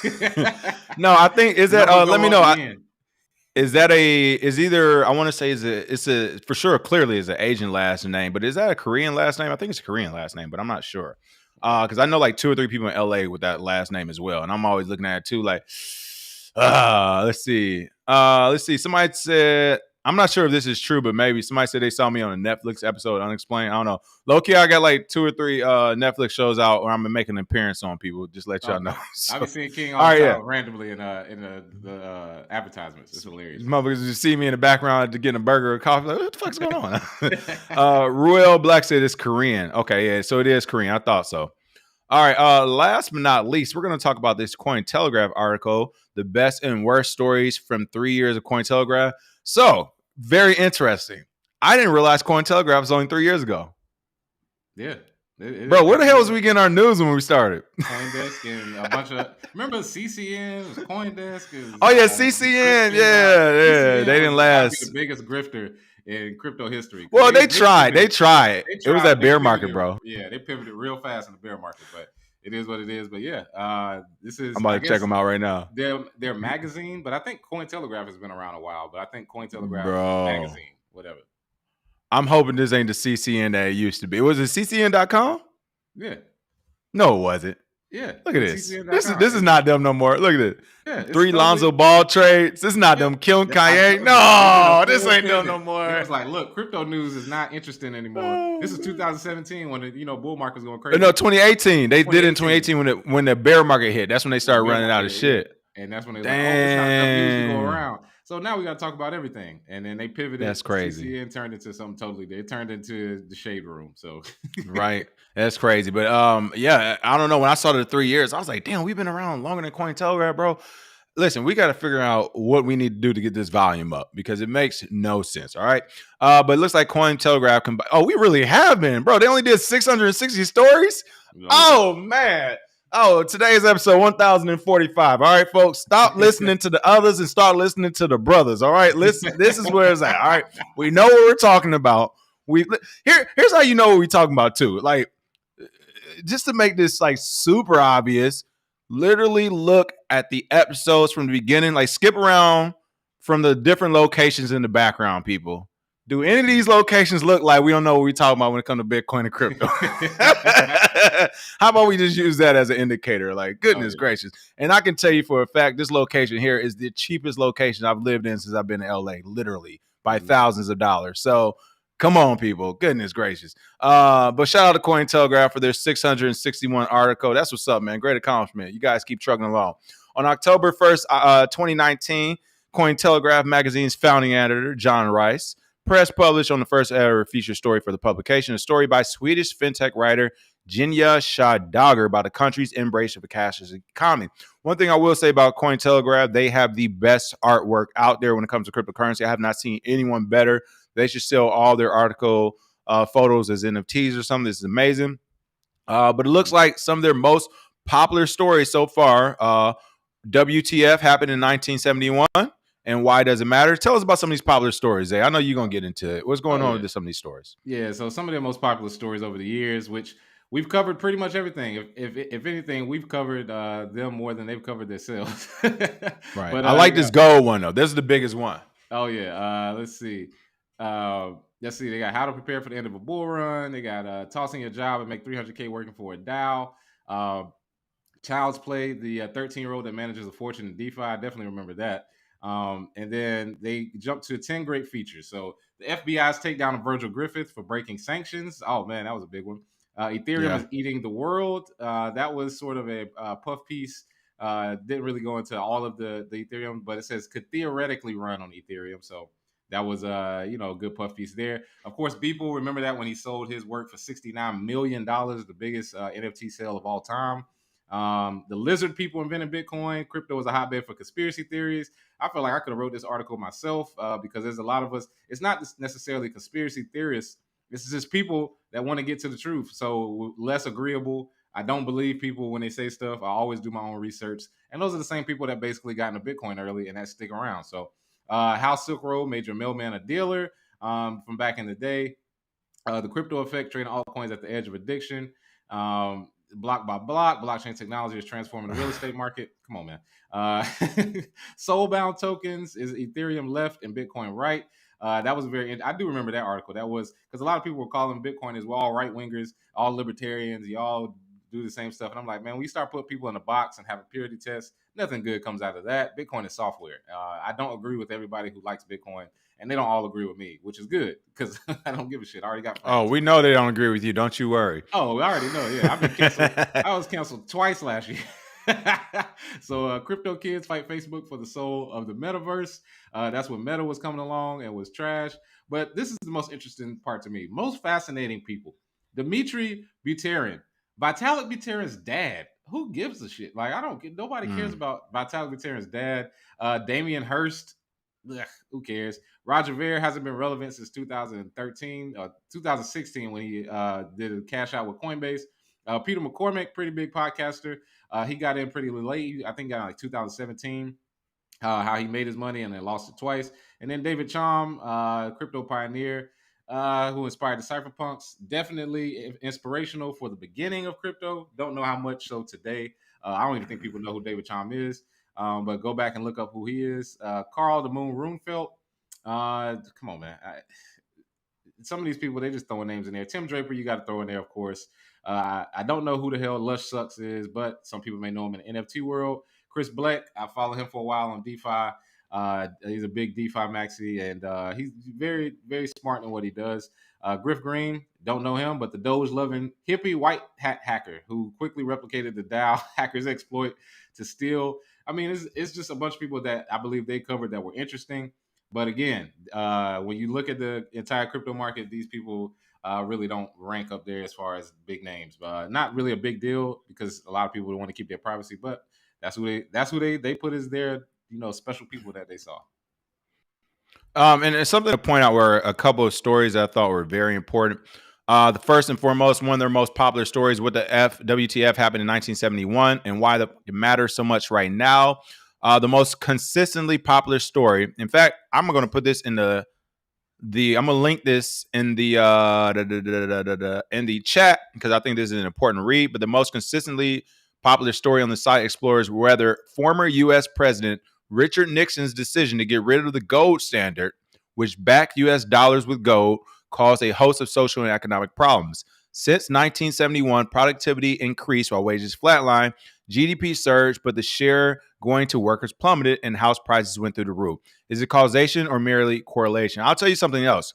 it. No, I think is that. Let me know. Is that is either, I want to say it's a for sure, clearly is an Asian last name, but is that a Korean last name? I think it's a Korean last name, but I'm not sure. Because I know like 2 or 3 people in LA with that last name as well, and I'm always looking at it too. Like, let's see. Somebody said, I'm not sure if this is true, but maybe somebody said they saw me on a Netflix episode, Unexplained. I don't know. Low-key, I got like 2 or 3 Netflix shows out where I'm gonna make an appearance on people. Just let y'all know. So, I've been seeing King all the time randomly in the advertisements. It's hilarious. Motherfuckers just see me in the background to getting a burger or coffee. Like, what the fuck's going on? Ruel Black said it's Korean. Okay, yeah, so it is Korean. I thought so. All right. Last but not least, we're going to talk about this Cointelegraph article, the best and worst stories from 3 years of Cointelegraph. So, very interesting. I didn't realize Cointelegraph was only 3 years ago. Yeah. Bro, where the hell was we getting our news when we started? CoinDesk and a bunch of, remember CCN, was CoinDesk. Oh, yeah, CCN. Yeah. They didn't last. The biggest grifter in crypto history. Well, they tried. It was that bear market, bro. Yeah, they pivoted real fast in the bear market, but it is what it is. But yeah, this is. I'm about to check them out right now. Their magazine, but I think Cointelegraph has been around a while. But I think Cointelegraph magazine, whatever. I'm hoping this ain't the CCN that it used to be. Was it CCN.com? Yeah. No, it wasn't. Yeah. Look at this. This is not them no more. Look at it. Yeah, 3 Lonzo Ball trades. This is not them killing Kanye. No, this ain't them no more. It was like, look, crypto news is not interesting anymore. This is 2017 when the bull market was going crazy. No, 2018. They did it in 2018 when the bear market hit. That's when they started running out of shit. And that's when they were like, oh, there's not enough news to go around. So now we got to talk about everything. And then they pivoted. That's crazy. CCN turned into something totally different. It turned into the shade room. So right. That's crazy. But yeah, I don't know. When I saw the 3 years, I was like, damn, we've been around longer than Cointelegraph, bro. Listen, we got to figure out what we need to do to get this volume up because it makes no sense. All right. But it looks like Cointelegraph can. Oh, we really have been, bro. They only did 660 stories. Oh, man. Oh, today's episode 1045. All right, folks, stop listening to the others and start listening to the brothers. All right, listen, this is where it's at. All right, we know what we're talking about. Here's how you know what we're talking about too. Like, just to make this like super obvious, literally look at the episodes from the beginning. Like, skip around from the different locations in the background, people. Do any of these locations look like we don't know what we're talking about when it comes to Bitcoin and crypto? How about we just use that as an indicator? Like, goodness gracious. And I can tell you for a fact, this location here is the cheapest location I've lived in since I've been in LA, literally, by thousands of dollars. So come on, people. Goodness gracious. But shout out to Cointelegraph for their 661 article. That's what's up, man. Great accomplishment. You guys keep trucking along. On October 1st, 2019, Cointelegraph magazine's founding editor, John Rice, press published on the first ever feature story for the publication, a story by Swedish fintech writer Jinya Shadager about the country's embrace of a cashless economy. One thing I will say about Cointelegraph, they have the best artwork out there when it comes to cryptocurrency. I have not seen anyone better. They should sell all their article photos as NFTs or something. This is amazing. But it looks like some of their most popular stories so far, WTF happened in 1971. And why does it matter? Tell us about some of these popular stories, Zay. I know you're going to get into it. What's going on with some of these stories? Yeah, so some of the most popular stories over the years, which we've covered pretty much everything. If anything, we've covered them more than they've covered themselves. Right. But I like this gold one, though. This is the biggest one. Oh, yeah. Let's see. They got how to prepare for the end of a bull run. They got tossing your job and make $300K working for a DAO. Child's Play, the 13-year-old that manages a fortune in DeFi. I definitely remember that. And then they jumped to 10 great features. So the FBI's takedown of Virgil Griffith for breaking sanctions. Oh man, that was a big one. Ethereum is eating the world. That was sort of a puff piece. Didn't really go into all of the Ethereum, but it says could theoretically run on Ethereum. So that was a good puff piece there. Of course, people remember that when he sold his work for $69 million, the biggest NFT sale of all time. The lizard people invented Bitcoin. Crypto is a hotbed for conspiracy theories. I feel like I could have wrote this article myself because there's a lot of us. It's not necessarily conspiracy theorists. This is just people that want to get to the truth. So less agreeable. I don't believe people when they say stuff. I always do my own research. And those are the same people that basically got into Bitcoin early and that stick around. So how Silk Road made your mailman a dealer from back in the day. The crypto effect, trading altcoins at the edge of addiction. Block by block, blockchain technology is transforming the real estate market. Come on, man. Soulbound tokens, is Ethereum left and Bitcoin right? That was I do remember that article. That was because a lot of people were calling Bitcoin as well, all right wingers, all libertarians, y'all do the same stuff. And I'm like, man, we start putting people in a box and have a purity test, nothing good comes out of that. Bitcoin is software. I don't agree with everybody who likes Bitcoin, and they don't all agree with me, which is good because I don't give a shit. I already got friends. Oh, we know they don't agree with you. Don't you worry. Oh, I already know. Yeah, I've been canceled. I was canceled twice last year. So crypto kids fight Facebook for the soul of the metaverse. That's when Meta was coming along and was trash. But this is the most interesting part to me. Most fascinating people. Dmitry Buterin. Vitalik Buterin's dad. Who gives a shit? Like, nobody cares about Vitalik Buterin's dad. Damien Hirst. Ugh, who cares? Roger Ver hasn't been relevant since 2013, 2016 when he did a cash out with Coinbase. Peter McCormick, pretty big podcaster. He got in pretty late. I think got in like 2017. How he made his money and then lost it twice. And then David Chaum, crypto pioneer, who inspired the cypherpunks. Definitely inspirational for the beginning of crypto. Don't know how much so today. I don't even think people know who David Chaum is. But go back and look up who he is. Carl the Moon Runefelt. Come on, man. Some of these people, they just throwing names in there. Tim Draper, you got to throw in there, of course. I don't know who the hell Lush Sucks is, but some people may know him in the NFT world. Chris Black, I follow him for a while on DeFi. He's a big DeFi maxi, and he's very, very smart in what he does. Griff Green, don't know him, but the Doge-loving hippie white hat hacker who quickly replicated the DAO hacker's exploit to steal. I mean, it's just a bunch of people that I believe they covered that were interesting. But again, when you look at the entire crypto market, these people really don't rank up there as far as big names. Not really a big deal because a lot of people want to keep their privacy, but that's who they put as their special people that they saw. And it's something to point out were a couple of stories I thought were very important. The first and foremost, one of their most popular stories, what the WTF happened in 1971 and why it matters so much right now. The most consistently popular story. In fact, I'm going to put this in I'm going to link this in the chat because I think this is an important read. But the most consistently popular story on the site explores whether former U.S. President Richard Nixon's decision to get rid of the gold standard, which backed U.S. dollars with gold, caused a host of social and economic problems. Since 1971, productivity increased while wages flatlined, GDP surged, but the share going to workers plummeted and house prices went through the roof. Is it causation or merely correlation? I'll tell you something else.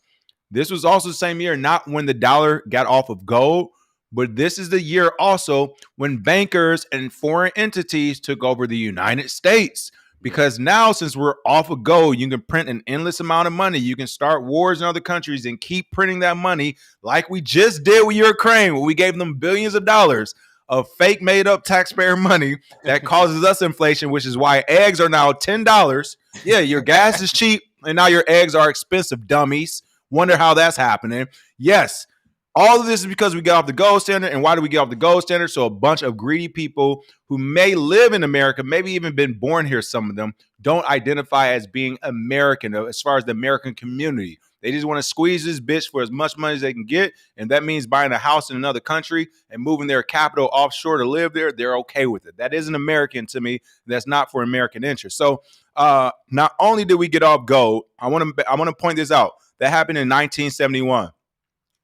This was also the same year, not when the dollar got off of gold, but this is the year also when bankers and foreign entities took over the United States. Because now, since we're off of gold, you can print an endless amount of money. You can start wars in other countries and keep printing that money like we just did with Ukraine, where we gave them billions of dollars of fake made up taxpayer money that causes us inflation, which is why eggs are now $10. Yeah, your gas is cheap and now your eggs are expensive, dummies. Wonder how that's happening. Yes. All of this is because we got off the gold standard. And why do we get off the gold standard? So a bunch of greedy people who may live in America, maybe even been born here, some of them, don't identify as being American as far as the American community. They just want to squeeze this bitch for as much money as they can get. And that means buying a house in another country and moving their capital offshore to live there. They're okay with it. That isn't American to me. That's not for American interest. So not only did we get off gold, I want to point this out. That happened in 1971.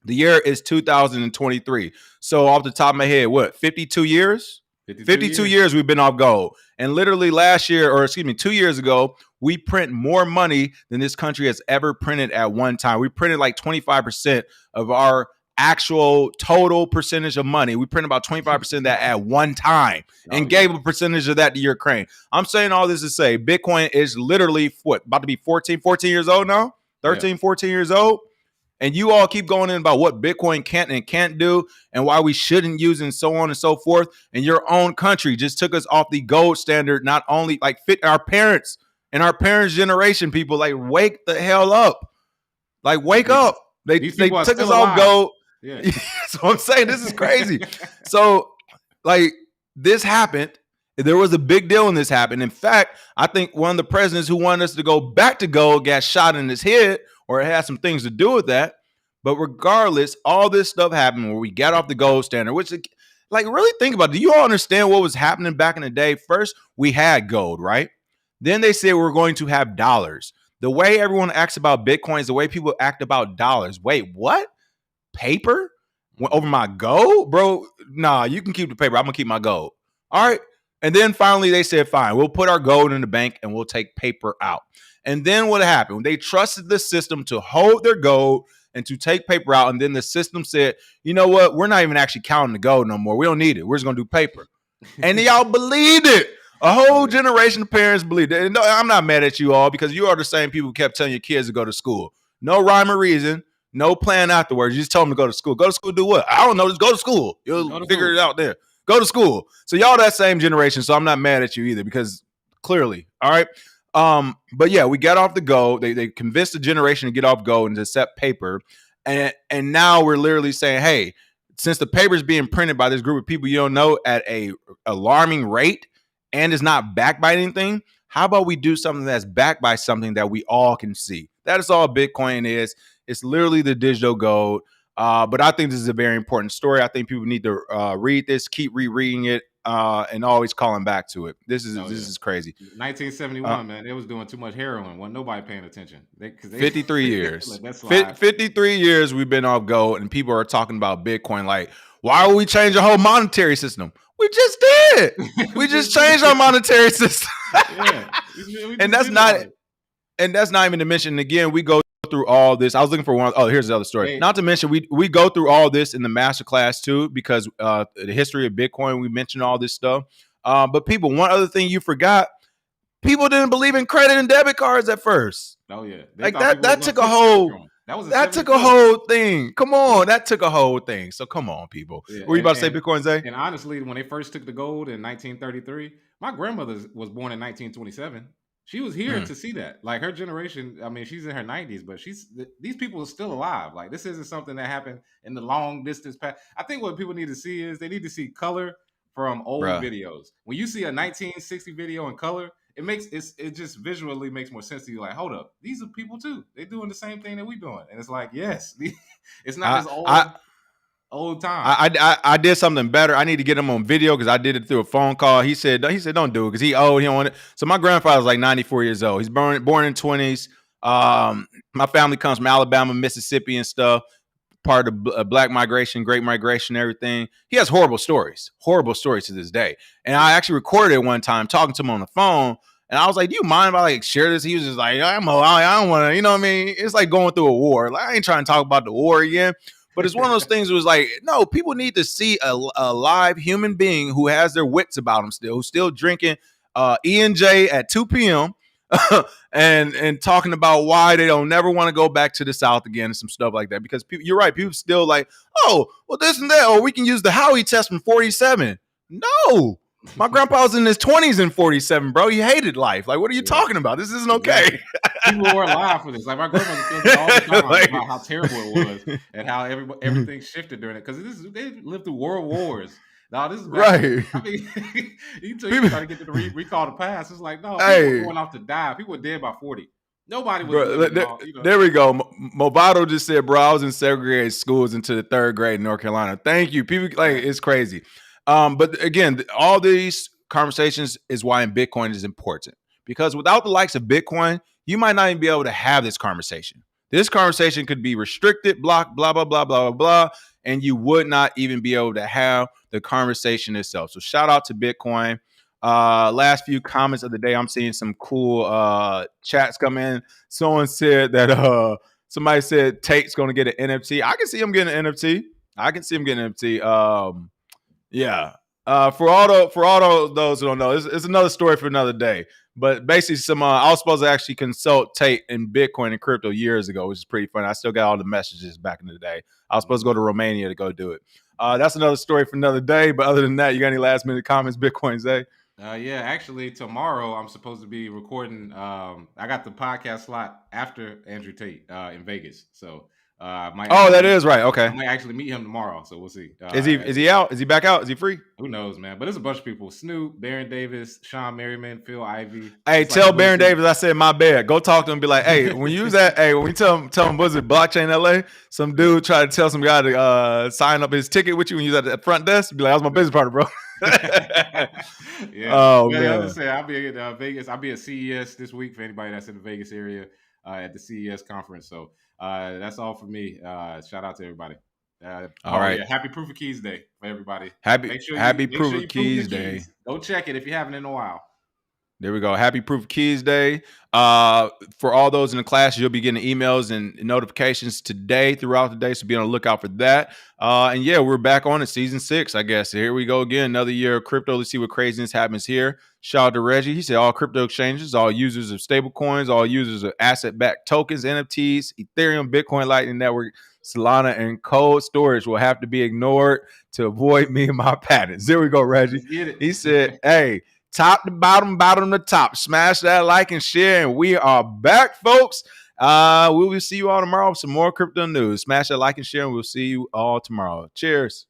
The year is 2023. So off the top of my head, what, 52 years? 52 years we've been off gold. And literally last year, or excuse me, 2 years ago, we print more money than this country has ever printed at one time. We printed like 25% of our actual total percentage of money. We printed about 25% of that at one time and gave a percentage of that to Ukraine. I'm saying all this to say Bitcoin is literally about to be 14 years old now? 13, 14 years old. And you all keep going in about what Bitcoin can't and can't do and why we shouldn't use it and so on and so forth. And your own country just took us off the gold standard, not only like fit our parents and our parents' generation, people, like wake the hell up. Like wake up. They took us off gold. Yeah. So I'm saying this is crazy. So like this happened. There was a big deal when this happened. In fact, I think one of the presidents who wanted us to go back to gold got shot in his head, or it had some things to do with that. But regardless, all this stuff happened where we got off the gold standard, which, like, really think about it. Do you all understand what was happening back in the day? First, we had gold, right? Then they said we're going to have dollars. The way everyone acts about Bitcoin is the way people act about dollars. Wait, what? Paper? Went over my gold? Bro, nah, you can keep the paper. I'm going to keep my gold. All right. And then finally they said, fine, we'll put our gold in the bank and we'll take paper out. And then what happened? They trusted the system to hold their gold and to take paper out. And then the system said, you know what? We're not even actually counting the gold no more. We don't need it. We're just going to do paper. And y'all believed it. A whole generation of parents believed it. And no, I'm not mad at you all because you are the same people who kept telling your kids to go to school. No rhyme or reason. No plan afterwards. You just told them to go to school. Go to school, do what? I don't know. Just go to school. You'll figure it out there. Go to school. So y'all that same generation. So I'm not mad at you either because clearly, all right. But yeah, we got off the gold. They convinced the generation to get off gold and to accept paper. And now we're literally saying, hey, since the paper is being printed by this group of people you don't know at a alarming rate and is not backed by anything, how about we do something that's backed by something that we all can see? That is all Bitcoin is. It's literally the digital gold. But I think this is a very important story. I think people need to read this, keep rereading it, and always calling back to it. This is crazy. 1971, man, they was doing too much heroin. Wasn't nobody paying attention. 53 years. 53 years we've been off gold, and people are talking about Bitcoin like, why would we change the whole monetary system? We just did. We just changed our monetary system. And that's not even to mention, again, we go through all this. I was looking for one. Oh, here's the other story. Hey. Not to mention, we go through all this in the masterclass too, because the history of Bitcoin, we mentioned all this stuff. But people, one other thing you forgot, people didn't believe in credit and debit cards at first. Oh yeah, like that took a whole. That took a whole thing. Come on, that took a whole thing. So come on, people. Yeah, what were you about to say, Bitcoin, Zay? And honestly, when they first took the gold in 1933, my grandmother was born in 1927. She was here to see that. Like her generation, I mean, she's in her 90s, but these people are still alive. Like this isn't something that happened in the long distance past. I think what people need to see is they need to see color from old videos. When you see a 1960 video in color, it just visually makes more sense to you. Like, hold up, these are people too. They're doing the same thing that we doing, and it's like, yes, it's not as old time. I did something better. I need to get him on video because I did it through a phone call. He said don't do it because he old. He don't want it. So my grandfather's like 94 years old. He's born in 20s. My family comes from Alabama, Mississippi, and stuff. Part of the Black migration, Great Migration, everything. He has horrible stories to this day. And I actually recorded it one time talking to him on the phone. And I was like, do you mind if I like share this? He was just like, I don't want to, you know what I mean? It's like going through a war. Like I ain't trying to talk about the war again. But it's one of those things that was like, no, people need to see a live human being who has their wits about him still, who's still drinking E&J at 2 p.m. and talking about why they don't never want to go back to the South again and some stuff like that. Because you're right, people still like, oh, well, this and that, or we can use the Howey test from 47. No. My grandpa was in his 20s in 47, bro. He hated life. Like, what are you talking about? This isn't okay. People were alive for this. Like, my grandmother tells all the time about how terrible it was and how everything shifted during it. Because they lived through world wars. No, this is bad. Right. I mean, you try to get to the recall the past. It's like, no, people were going off to die. People were dead by 40. Nobody was. There we go. Movado just said, bro, I was in segregated schools into the 3rd grade in North Carolina. Thank you. People, like, it's crazy. But again, all these conversations is why Bitcoin is important. Because without the likes of Bitcoin, you might not even be able to have this conversation. This conversation could be restricted, blocked, blah, blah, blah, blah, blah, blah. and you would not even be able to have the conversation itself. So shout out to Bitcoin. Last few comments of the day, I'm seeing some cool chats come in. Someone said that somebody said Tate's going to get an NFT. I can see him getting an NFT. I can see him getting an NFT. Yeah. For all those who don't know, it's another story for another day. But basically, I was supposed to actually consult Tate in Bitcoin and crypto years ago, which is pretty funny. I still got all the messages back in the day. I was supposed to go to Romania to go do it. That's another story for another day. But other than that, you got any last minute comments, Bitcoin Zay? Yeah, actually, tomorrow I'm supposed to be recording. I got the podcast slot after Andrew Tate in Vegas, so that is right. Okay, I might actually meet him tomorrow, so we'll see. Is he out? Is he back out? Is he free? Who knows, man? But there's a bunch of people: Snoop, Baron Davis, Sean Merriman, Phil Ivey. Hey, tell Baron Davis I said my bad. Go talk to him. Be like, hey, when you use that, when you tell him was it blockchain LA? Some dude tried to tell some guy to sign up his ticket with you when you was at the front desk. Be like, that was my business partner, bro. Yeah. Oh man. I'll be at Vegas. I'll be at CES this week for anybody that's in the Vegas area at the CES conference. So that's all for me. Shout out to everybody. All right. Yeah, happy Proof of Keys Day for everybody. Happy Proof of Keys Day. Go check it if you haven't in a while. There we go. Happy Proof of Keys Day. For all those in the class, you'll be getting emails and notifications today throughout the day, so be on the lookout for that. And yeah, we're back on it, season 6, I guess. So here we go again, another year of crypto. Let's see what craziness happens here. Shout out to Reggie. He said all crypto exchanges, all users of stable coins, all users of asset-backed tokens, NFTs, Ethereum, Bitcoin Lightning Network, Solana, and cold storage will have to be ignored to avoid me and my patents. There we go, Reggie. He said, hey, top to bottom, bottom to top. Smash that like and share, and we are back, folks. We will see you all tomorrow with some more crypto news. Smash that like and share, and we'll see you all tomorrow. Cheers.